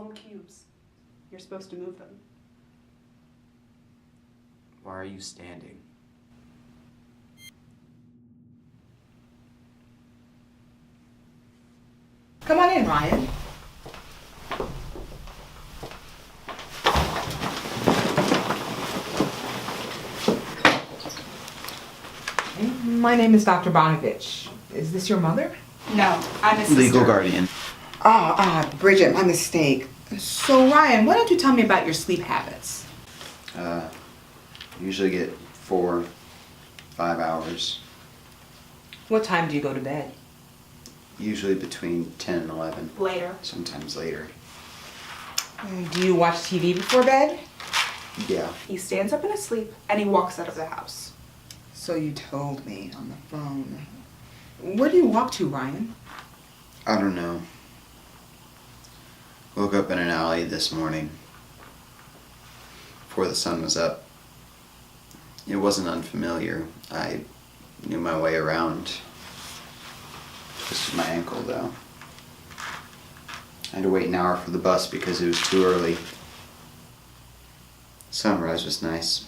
gold cubes. You're supposed to move them. Why are you standing? Come on in, Ryan. My name is Dr. Bonovich. Is this your mother? No, I'm his sister. Legal guardian. Bridget, my mistake. So, Ryan, why don't you tell me about your sleep habits? Usually get 4-5 hours. What time do you go to bed? Usually between 10 and 11. Later. Sometimes later. Do you watch TV before bed? Yeah. He stands up in his sleep and he walks out of the house. So you told me on the phone. Where do you walk to, Ryan? I don't know. Woke up in an alley this morning before the sun was up. It wasn't unfamiliar. I knew my way around. Twisted my ankle though. I had to wait an hour for the bus because it was too early. Sunrise was nice.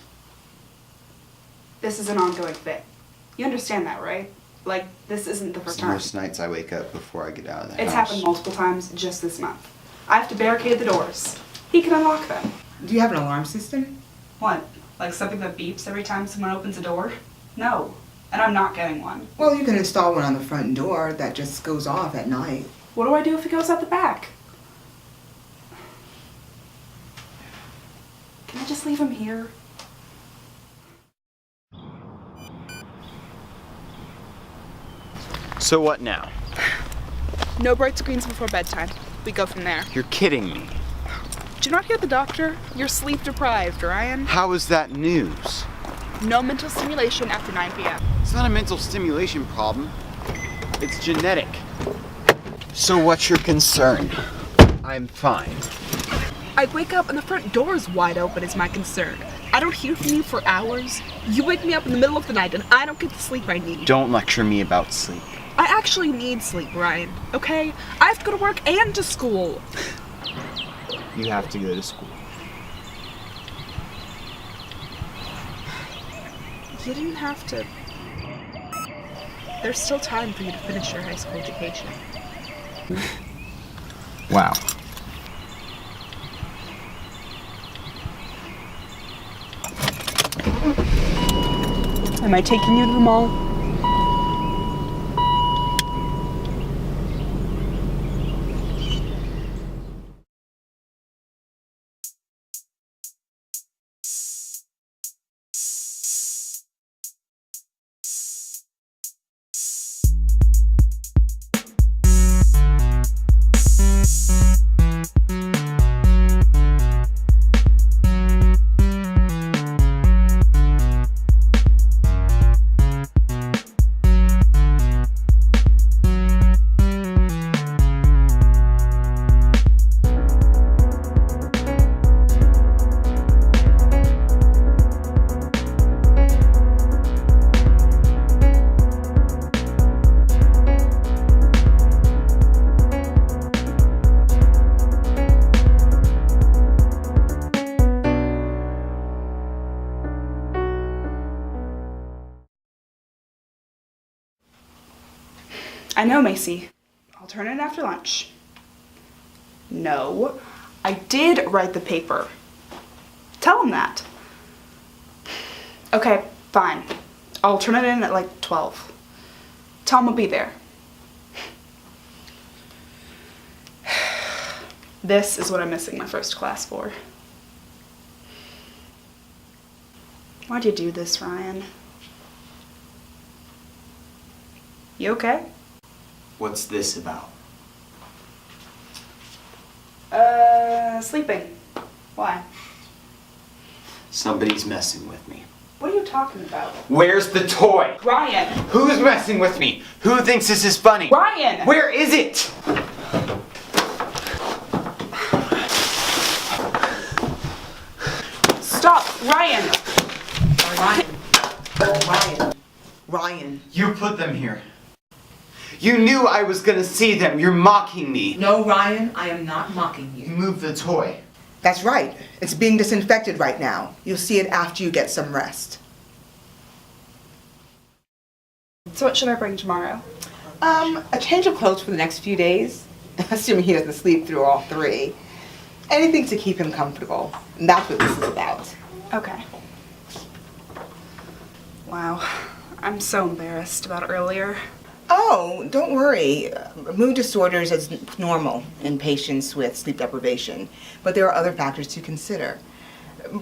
This is an ongoing thing. You understand that, right? Like, this isn't the first time. Most nights I wake up before I get out of the house. It's happened multiple times just this month. I have to barricade the doors. He can unlock them. Do you have an alarm system? What? Like something that beeps every time someone opens a door? No. And I'm not getting one. Well, you can install one on the front door that just goes off at night. What do I do if it goes out the back? Can I just leave him here? So what now? No bright screens before bedtime. We go from there. You're kidding me. Did you not hear the doctor? You're sleep deprived, Ryan. How is that news? No mental stimulation after 9 p.m. It's not a mental stimulation problem. It's genetic. So what's your concern? I'm fine. I wake up and the front door is wide open is my concern. I don't hear from you for hours. You wake me up in the middle of the night and I don't get the sleep I need. Don't lecture me about sleep. I actually need sleep, Ryan, okay? I have to go to work and to school. You have to go to school. You didn't have to. There's still time for you to finish your high school education. Wow. Am I taking you to the mall? I know, Macy. I'll turn it in after lunch. No, I did write the paper. Tell him that. Okay, fine. I'll turn it in at like 12. Tell him I'll be there. This is what I'm missing my first class for. Why'd you do this, Ryan? You okay? What's this about? Sleeping. Why? Somebody's messing with me. What are you talking about? Where's the toy? Ryan! Who's messing with me? Who thinks this is funny? Ryan! Where is it? Stop! Ryan! Ryan. Ryan. Ryan. You put them here. You knew I was gonna see them. You're mocking me. No, Ryan, I am not mocking you. Move the toy. That's right. It's being disinfected right now. You'll see it after you get some rest. So what should I bring tomorrow? A change of clothes for the next few days, assuming he doesn't sleep through all three. Anything to keep him comfortable. And that's what this is about. Okay. Wow. I'm so embarrassed about earlier. Oh, don't worry. Mood disorders is normal in patients with sleep deprivation, but there are other factors to consider.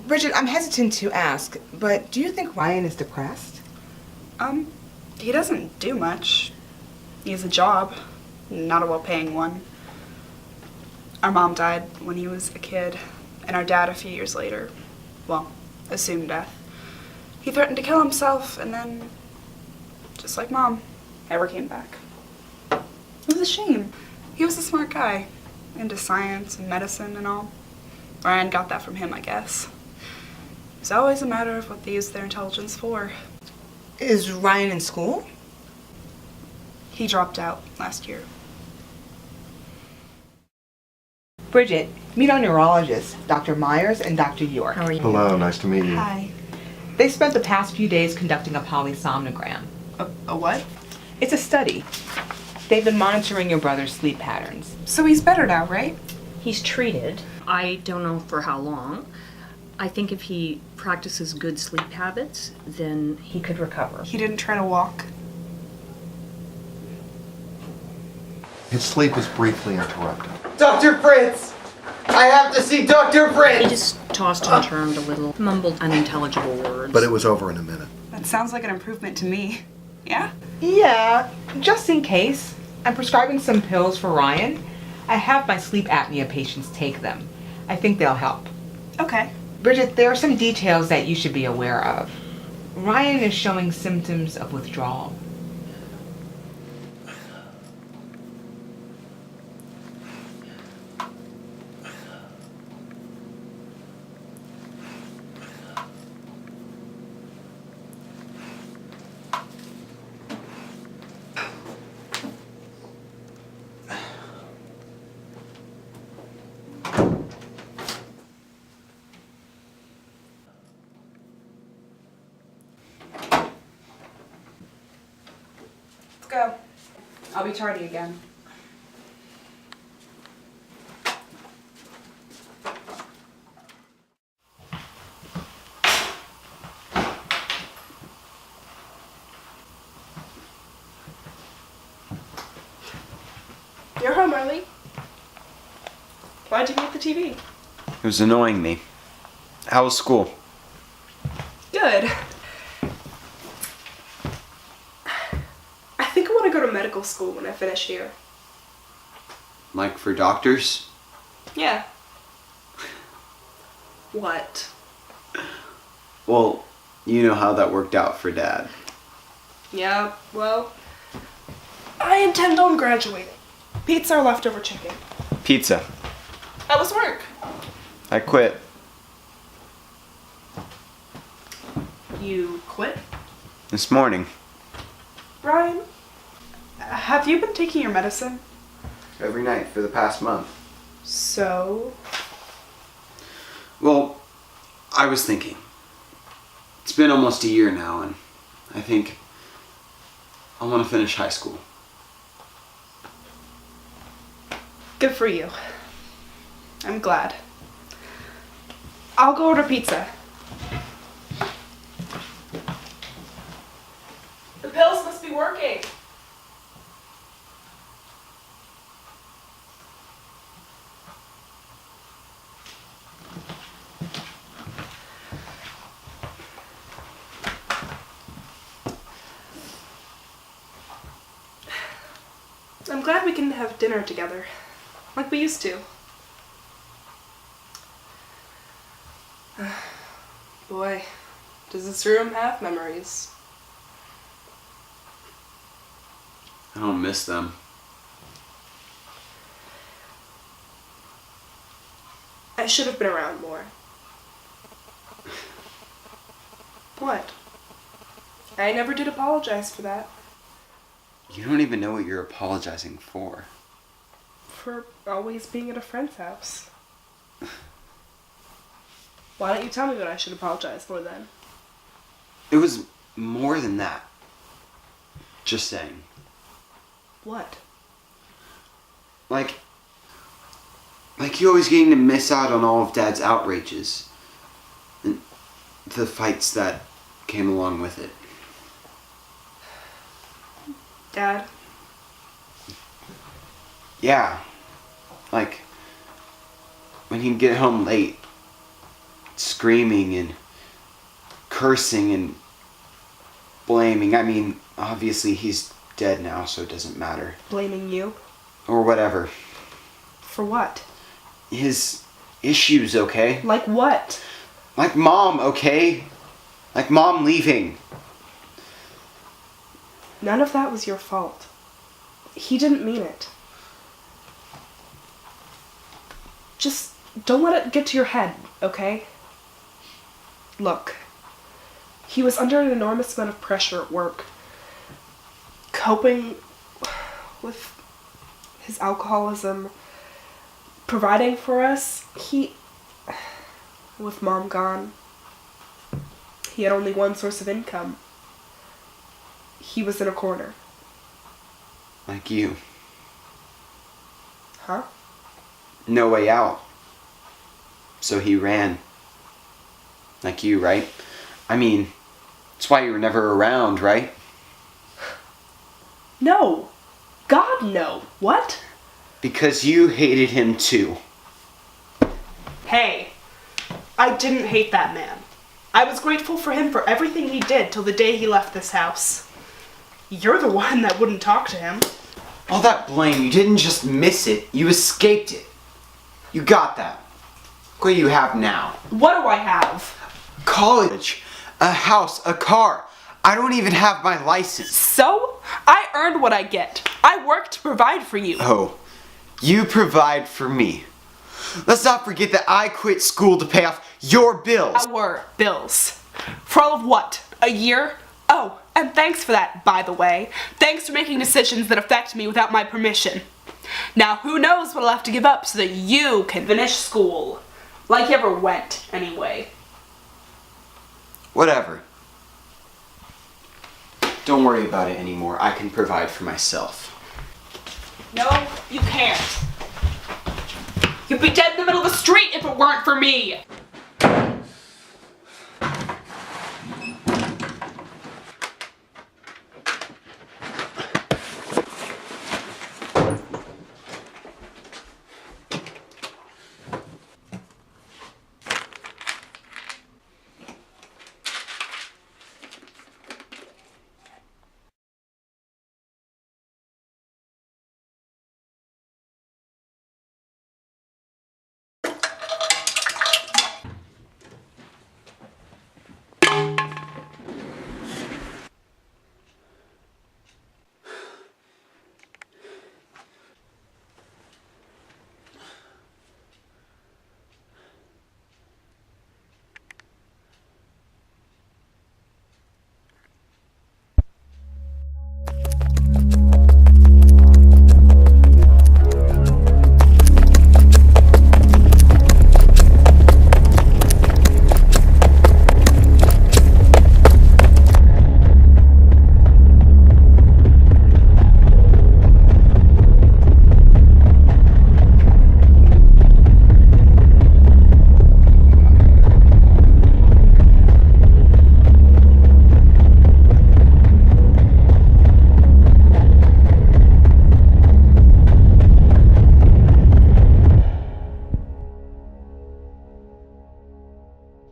Bridget, I'm hesitant to ask, but do you think Ryan is depressed? He doesn't do much. He has a job, not a well-paying one. Our mom died when he was a kid, and our dad a few years later. Well, assumed death. He threatened to kill himself, and then, just like Mom, never came back. It was a shame. He was a smart guy, into science and medicine and all. Ryan got that from him, I guess. It's always a matter of what they use their intelligence for. Is Ryan in school? He dropped out last year. Bridget, meet our neurologists, Dr. Myers and Dr. York. How are you? Hello, nice to meet you. Hi. They spent the past few days conducting a polysomnogram. A what? It's a study. They've been monitoring your brother's sleep patterns. So he's better now, right? He's treated. I don't know for how long. I think if he practices good sleep habits, then he could recover. He didn't try to walk. His sleep was briefly interrupted. Dr. Fritz! I have to see Dr. He Fritz! just tossed and turned a little, mumbled unintelligible words. But it was over in a minute. That sounds like an improvement to me. Yeah? Yeah, just in case. I'm prescribing some pills for Ryan. I have my sleep apnea patients take them. I think they'll help. Okay. Bridget, there are some details that you should be aware of. Ryan is showing symptoms of withdrawal. Let's go. I'll be tardy again. You're home early. Why'd you mute the TV? It was annoying me. How was school? Good. I think I want to go to medical school when I finish here. Like for doctors? Yeah. What? Well, you know how that worked out for Dad. Yeah, well, I intend on graduating. Pizza or leftover chicken. Pizza. How was work? I quit. You quit? This morning. Ryan, have you been taking your medicine? Every night for the past month. So? Well, I was thinking. It's been almost a year now, and I think I want to finish high school. Good for you. I'm glad. I'll go order pizza. The pills must be working. I'm glad we can have dinner together, like we used to. Boy, does this room have memories. I don't miss them. I should have been around more. What? I never did apologize for that. You don't even know what you're apologizing for. For always being at a friend's house. Why don't you tell me what I should apologize for then? It was more than that. Just saying. What? Like you always getting to miss out on all of Dad's outrages. And the fights that came along with it. Dad? Yeah. Like, when he'd get home late, screaming and cursing and blaming. I mean, obviously he's dead now, so it doesn't matter. Blaming you? Or whatever. For what? His issues, okay? Like what? Like Mom, okay? Like Mom leaving. None of that was your fault. He didn't mean it. Just don't let it get to your head, okay? Look, he was under an enormous amount of pressure at work. Coping with his alcoholism, providing for us, with Mom gone, he had only one source of income. He was in a corner. Like you. Huh? No way out. So he ran. Like you, right? I mean, that's why you were never around, right? No. God, no. What? Because you hated him too. Hey, I didn't hate that man. I was grateful for him for everything he did till the day he left this house. You're the one that wouldn't talk to him. All that blame, you didn't just miss it, you escaped it. You got that. Look what you have now. What do I have? College, a house, a car. I don't even have my license. So? I earned what I get. I work to provide for you. Oh, you provide for me. Let's not forget that I quit school to pay off your bills. Our bills. For all of what? A year? Oh, and thanks for that, by the way. Thanks for making decisions that affect me without my permission. Now, who knows what I'll have to give up so that you can finish school. Like you ever went, anyway. Whatever. Don't worry about it anymore. I can provide for myself. No, you can't. You'd be dead in the middle of the street if it weren't for me.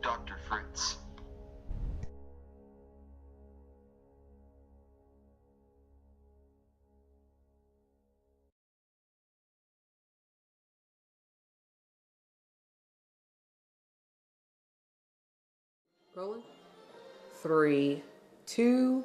Dr. Fritz. Rolling. 3, 2.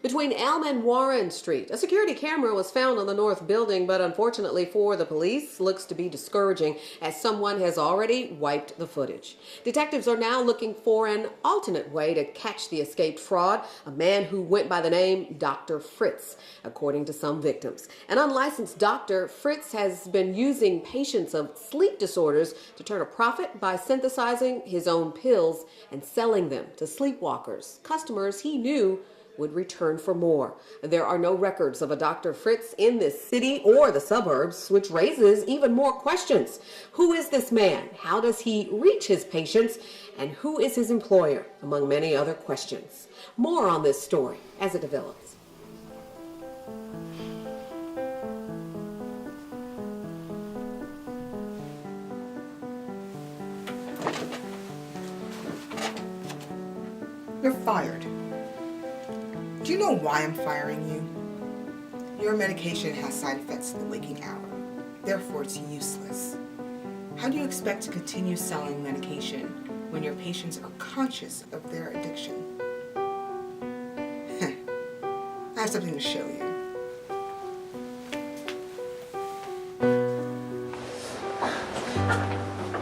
Between Elm and Warren Street, a security camera was found on the north building, but unfortunately for the police, looks to be discouraging as someone has already wiped the footage. Detectives are now looking for an alternate way to catch the escaped fraud, a man who went by the name Dr. Fritz. According to some victims, an unlicensed doctor, Fritz has been using patients of sleep disorders to turn a profit by synthesizing his own pills and selling them to sleepwalkers, customers he knew would return for more. There are no records of a Dr. Fritz in this city or the suburbs, which raises even more questions. Who is this man? How does he reach his patients? And who is his employer? Among many other questions. More on this story as it develops. You're fired. Do you know why I'm firing you? Your medication has side effects in the waking hour. Therefore, it's useless. How do you expect to continue selling medication when your patients are conscious of their addiction? I have something to show you.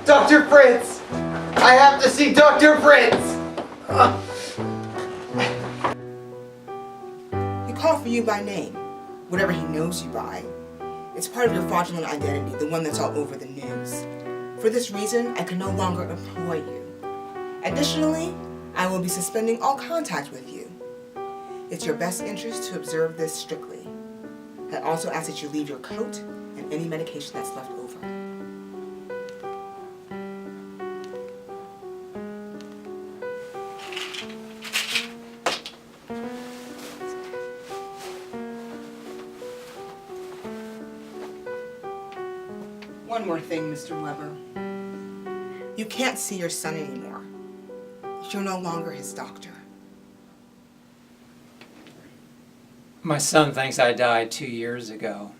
Dr. Fritz! I have to see Dr. Fritz! He called for you by name, whatever he knows you by. It's part of your fraudulent identity, the one that's all over the news. For this reason, I can no longer employ you. Additionally, I will be suspending all contact with you. It's your best interest to observe this strictly. I also ask that you leave your coat and any medication that's left over. One more thing, Mr. Weber. You can't see your son anymore. You're no longer his doctor. My son thinks I died 2 years ago.